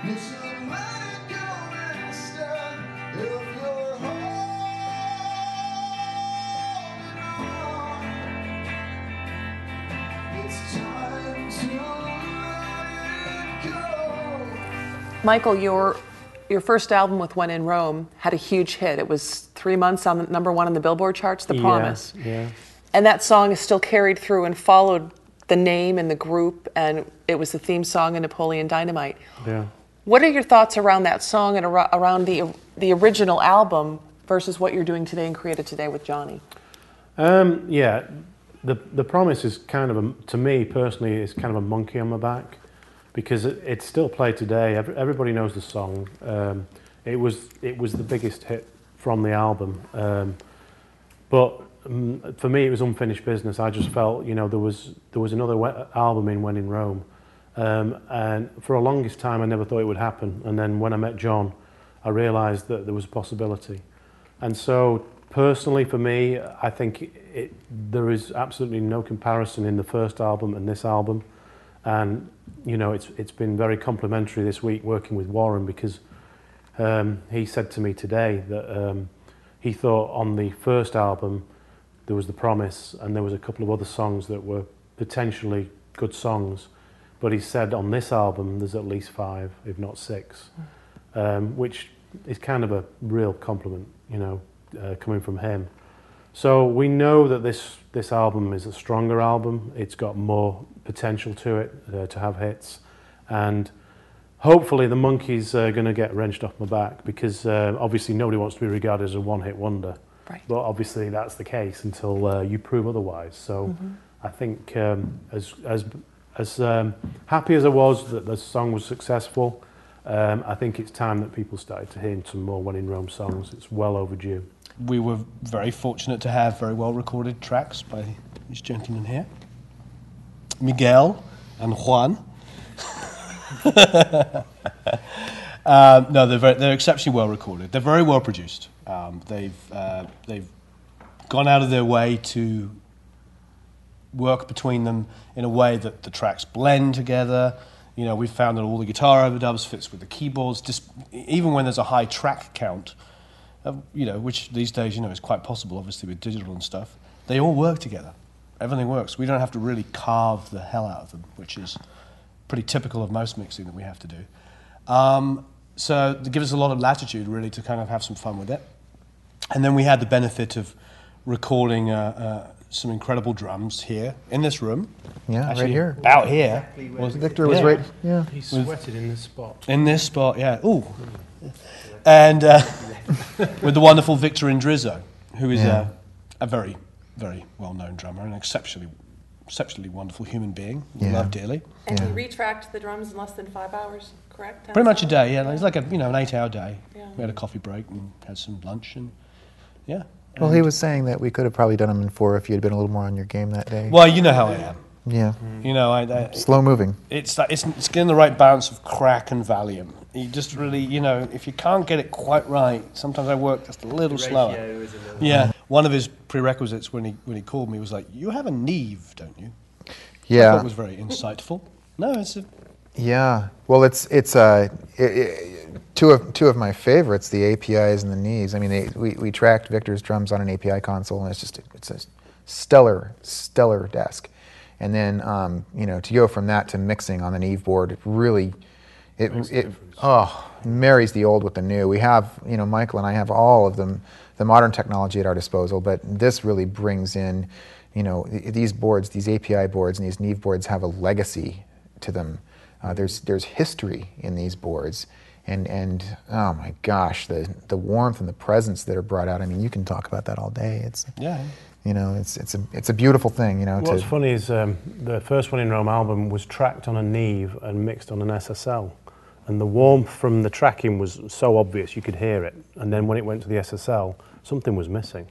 You should let it go instead if you're holding on. It's time to let it go. Michael, your first album with When in Rome had a huge hit. It was 3 months on #1 on the Billboard charts, The Promise. Yeah. And that song is still carried through and followed the name and the group, and it was the theme song in Napoleon Dynamite. Yeah. What are your thoughts around that song and around the original album versus what you're doing today and created today with Johnny? Yeah, the Promise is kind of, to me personally, is kind of a monkey on my back, because it's still played today. Everybody knows the song. It was the biggest hit from the album. But for me, it was unfinished business. I just felt, you know, there was another album in When in Rome, and for a longest time I never thought it would happen. And then when I met John, I realised that there was a possibility. And so personally, for me, I think there is absolutely no comparison in the first album and this album. And you know, it's been very complimentary this week working with Warren, because he said to me today that he thought on the first album there was The Promise and there was a couple of other songs that were potentially good songs, but he said on this album there's at least 5, if not 6, which is kind of a real compliment, you know, coming from him. So we know that this album is a stronger album. It's got more potential to it, to have hits, and hopefully the monkeys are going to get wrenched off my back, because obviously nobody wants to be regarded as a one-hit wonder. Right. But obviously that's the case until you prove otherwise. So I think as happy as I was that the song was successful, I think it's time that people started to hear some more When in Rome songs. It's well overdue. We were very fortunate to have very well recorded tracks by these gentlemen here, Miguel and Juan. No, they're exceptionally well recorded. They're very well produced. They've gone out of their way to work between them in a way that the tracks blend together. You know, we've found that all the guitar overdubs fits with the keyboards, even when there's a high track count. You know, which these days, you know, is quite possible, obviously, with digital and stuff. They all work together. Everything works. We don't have to really carve the hell out of them, which is pretty typical of most mixing that we have to do. So it gives us a lot of latitude, really, to kind of have some fun with it. And then we had the benefit of recording some incredible drums here in this room. Yeah, actually, right here. Out here. Victor was right. Yeah. He sweated in this spot. In this spot, yeah. Ooh. And with the wonderful Victor Indrizzo, who is a very, very well-known drummer, and an exceptionally wonderful human being. We love dearly. And he retracked the drums in less than 5 hours, correct? Pretty much a day, yeah. It's like an 8-hour day. Yeah. We had a coffee break and had some lunch, and yeah. Well, he was saying that we could have probably done them in 4 if you had been a little more on your game that day. Well, you know how I am. Yeah. You know, I Slow moving. it's getting the right balance of crack and Valium. You just really, you know, if you can't get it quite right, sometimes I work just a little slower. Yeah. One of his prerequisites when he called me was like, "You have a Neve, don't you?" Yeah. I thought it was very insightful. No, it's a... Yeah. Well, it's two of my favorites, the APIs and the knees. I mean, we tracked Victor's drums on an API console, and it's a stellar desk. And then you know, to go from that to mixing on the Neve board, it really marries the old with the new. We have, you know, Michael and I have all of the modern technology at our disposal, but this really brings in, you know, these boards, these API boards and these Neve boards have a legacy to them. There's history in these boards, and oh my gosh, the warmth and the presence that are brought out. I mean, you can talk about that all day. It's you know, it's a beautiful thing. You know. What's funny is the first When in Rome album was tracked on a Neve and mixed on an SSL, and the warmth from the tracking was so obvious you could hear it. And then when it went to the SSL, something was missing,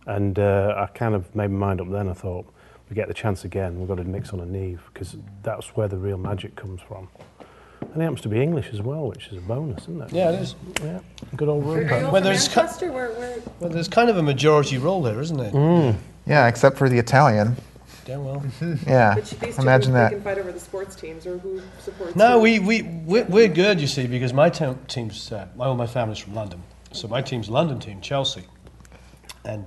and I kind of made my mind up then. I thought, we get the chance again, we've got to mix on a Neve, because that's where the real magic comes from. And it happens to be English as well, which is a bonus, isn't it? Yeah, it is. Yeah, good old room. Well, there's kind of a majority role here, isn't there? Yeah, except for the Italian. Damn well. Yeah, But these two imagine they that. can fight over the sports teams or who supports No, who. we're good, you see, because my team's, my family's from London. So my team's London team, Chelsea. And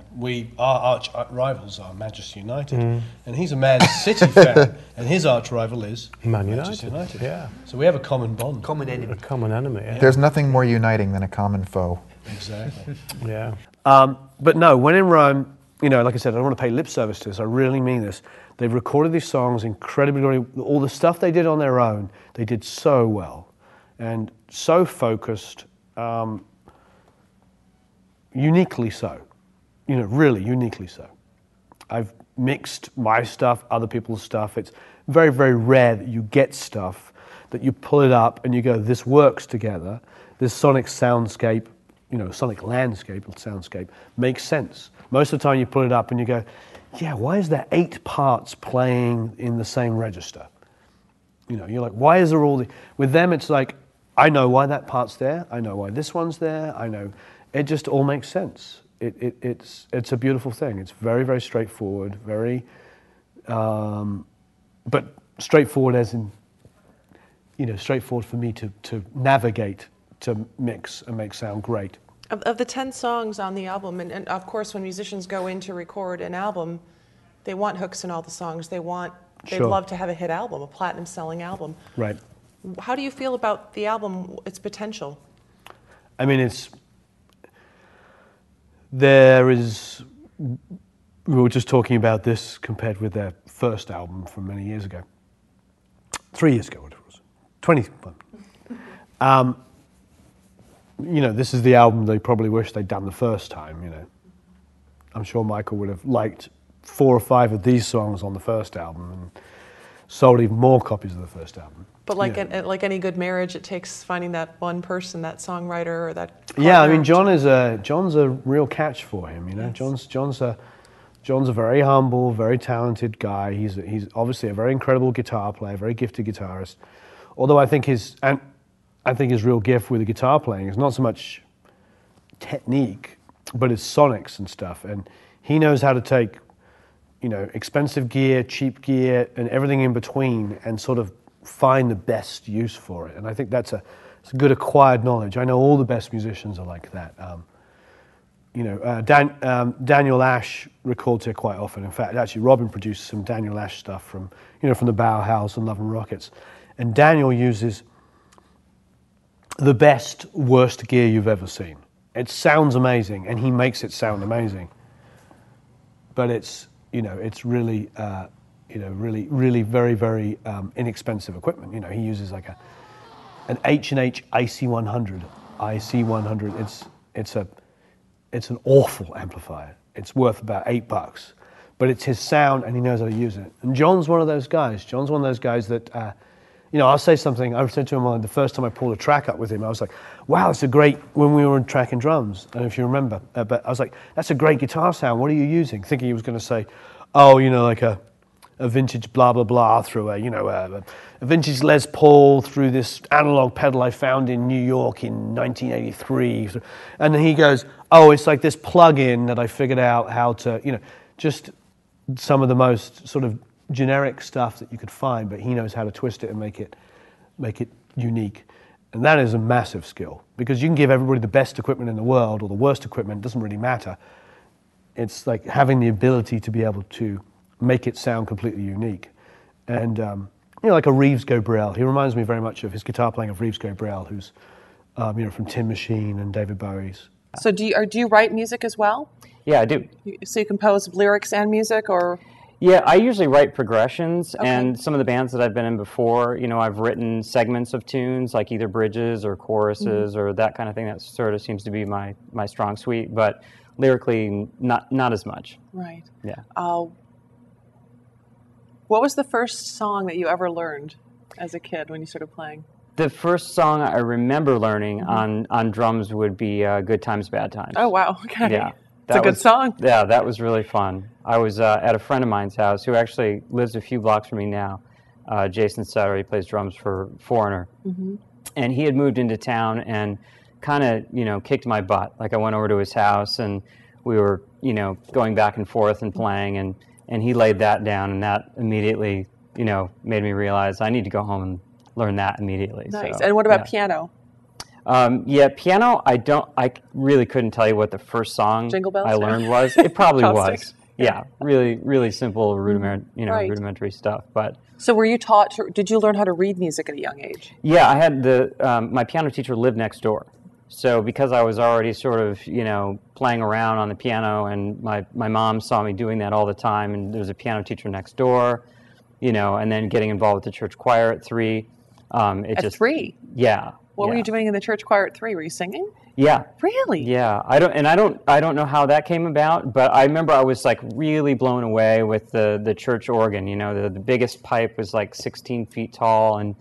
our arch rivals are Manchester United. And he's a Man City fan, and his arch rival is Man Manchester United. United. Yeah. So we have a common bond. Common enemy. A common enemy. Yeah. There's nothing more uniting than a common foe. Exactly. Yeah. But no, when in Rome, you know, like I said, I don't want to pay lip service to this. I really mean this. They've recorded these songs incredibly. All the stuff they did on their own, they did so well, and so focused, uniquely so. You know, really uniquely so. I've mixed my stuff, other people's stuff. It's very, very rare that you get stuff that you pull it up and you go, this works together. This sonic soundscape, you know, sonic landscape or soundscape makes sense. Most of the time you pull it up and you go, yeah, why is there 8 parts playing in the same register? You know, you're like, why is there all the... With them, it's like, I know why that part's there. I know why this one's there. I know. It just all makes sense. It's a beautiful thing. It's very, very straightforward, very... but straightforward as in, you know, straightforward for me to navigate, to mix and make sound great. Of the 10 songs on the album, and of course when musicians go in to record an album, they want hooks in all the songs. They'd Sure. love to have a hit album, a platinum selling album. Right. How do you feel about the album, its potential? I mean, we were just talking about this compared with their first album from many years ago. 3 years ago, whatever it was. 20. You know, this is the album they probably wish they'd done the first time, you know. I'm sure Michael would have liked 4 or 5 of these songs on the first album and sold even more copies of the first album. But like Yeah. like any good marriage, it takes finding that one person, that songwriter or that partner. Yeah, I mean, John's a real catch for him, you know. Yes. John's a very humble, very talented guy. He's obviously a very incredible guitar player, very gifted guitarist. Although I think his real gift with the guitar playing is not so much technique, but his sonics and stuff. And he knows how to take, you know, expensive gear, cheap gear, and everything in between, and sort of find the best use for it. And I think it's a good acquired knowledge. I know all the best musicians are like that. Daniel Ash records here quite often. In fact, actually, Robin produced some Daniel Ash stuff from the Bauhaus and Love and Rockets. And Daniel uses the best, worst gear you've ever seen. It sounds amazing, and he makes it sound amazing. But it's really, really very, very inexpensive equipment. You know, he uses like an H&H IC100. It's an awful amplifier. It's worth about $8, but it's his sound, and he knows how to use it. And John's one of those guys. John's one of those guys that, I'll say something. I said to him the first time I pulled a track up with him, I was like, wow, it's a great, when we were tracking drums, I don't know if you remember, but I was like, that's a great guitar sound. What are you using? Thinking he was going to say, oh, like a vintage blah, blah, blah through a vintage Les Paul through this analog pedal I found in New York in 1983. And then he goes, oh, it's like this plug-in that I figured out how to, just some of the most sort of generic stuff that you could find, but he knows how to twist it and make it unique. And that is a massive skill, because you can give everybody the best equipment in the world or the worst equipment, it doesn't really matter. It's like having the ability to be able to make it sound completely unique. And, like a Reeves Gabriel, he reminds me very much of his guitar playing of Reeves Gabriel, who's, from Tin Machine and David Bowie's. So do you write music as well? Yeah, I do. So you compose lyrics and music, or? Yeah, I usually write progressions, Okay. and some of the bands that I've been in before, I've written segments of tunes, like either bridges or choruses or that kind of thing. That sort of seems to be my strong suite, but lyrically, not as much. Right. Yeah. What was the first song that you ever learned as a kid when you started playing? The first song I remember learning on drums would be Good Times, Bad Times. Oh, wow. Okay. Yeah. It's a good song. Yeah, that was really fun. I was at a friend of mine's house who actually lives a few blocks from me now. Jason Sutter, he plays drums for Foreigner. Mm-hmm. And he had moved into town and kind of, kicked my butt. Like I went over to his house and we were, going back and forth and playing. And and he laid that down, and that immediately, you know, made me realize I need to go home and learn that immediately. Nice. So, And what about yeah. piano? Yeah, piano, I really couldn't tell you what the first song Jingle Bells? I learned was. It probably Chopsticks. was. Yeah, really, really simple, Right. rudimentary stuff. But So were you taught, did you learn how to read music at a young age? yeah, I had my piano teacher lived next door. So because I was already sort of, you know, playing around on the piano, and my mom saw me doing that all the time, and there was a piano teacher next door, you know, and then getting involved with the church choir at 3. At 3? Yeah. What were yeah. you doing in the church choir at 3? Were you singing? Yeah. Really? Yeah, I don't know how that came about, but I remember I was like really blown away with the church organ. You know, the biggest pipe was like 16 feet tall, and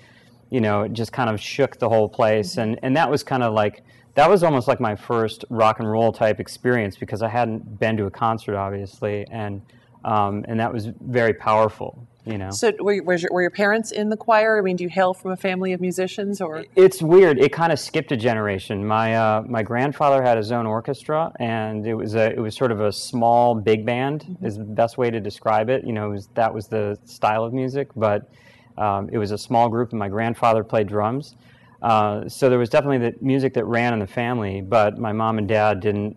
you know, it just kind of shook the whole place. And that was kind of like, that was almost like my first rock and roll type experience, because I hadn't been to a concert, obviously, and that was very powerful. You know. So were your parents in the choir? I mean, do you hail from a family of musicians, or? It's weird. It kind of skipped a generation. My grandfather had his own orchestra, and it was sort of a small big band is the best way to describe it. You know, that was the style of music, but it was a small group, and my grandfather played drums. So there was definitely the music that ran in the family, but my mom and dad didn't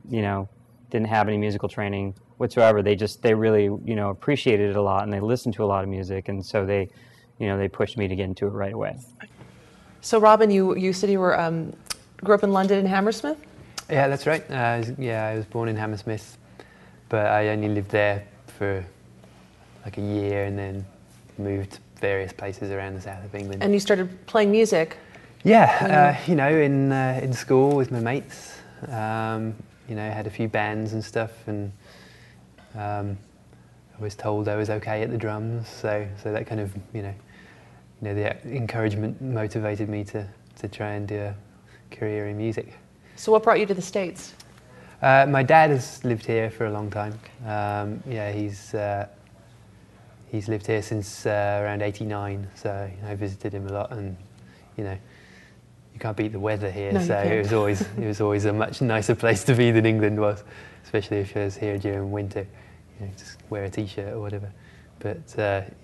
have any musical training whatsoever. They really, you know, appreciated it a lot, and they listened to a lot of music, and so they pushed me to get into it right away. So Robin, you said you were grew up in London in Hammersmith? Yeah, that's right. I was born in Hammersmith, but I only lived there for like a year, and then moved various places around the south of England. And you started playing music? Yeah, you know, in school with my mates. You know, had a few bands and stuff, and I was told I was okay at the drums, so that kind of, you know, the encouragement motivated me to try and do a career in music. So what brought you to the States? My dad has lived here for a long time. Yeah, he's lived here since around '89, so I visited him a lot, and you know, you can't beat the weather here, No, you so can't. it was always a much nicer place to be than England was, especially if I was here during winter. You know, just wear a t-shirt or whatever. But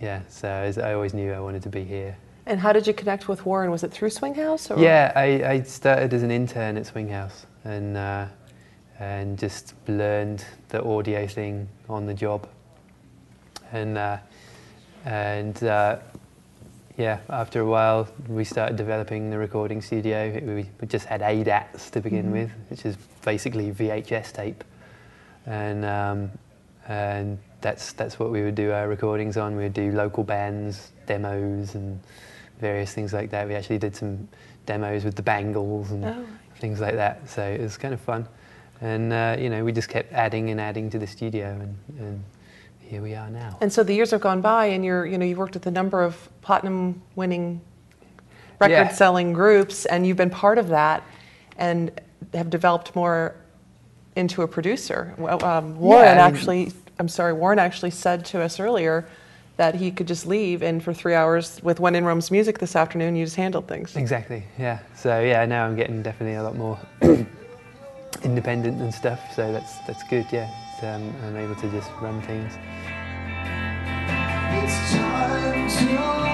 yeah, so I always knew I wanted to be here. And how did you connect with Warren? Was it through Swinghouse? Or? Yeah, I started as an intern at Swinghouse, and just learned the audio thing on the job, and yeah, after a while we started developing the recording studio. We just had ADATs to begin with, which is basically VHS tape, and that's what we would do our recordings on. We would do local bands, demos, and various things like that. We actually did some demos with the Bangles and things like that. So it was kind of fun, and you know, we just kept adding and adding to the studio, and here we are now. And so the years have gone by, and you've worked with a number of platinum-winning, record-selling groups, and you've been part of that, and have developed more into a producer. Warren actually said to us earlier that he could just leave, and for 3 hours with When in Rome's music this afternoon, you just handled things. Exactly. Yeah. So yeah, now I'm getting definitely a lot more independent and stuff. So that's good. Yeah. I'm able to just run things. It's time to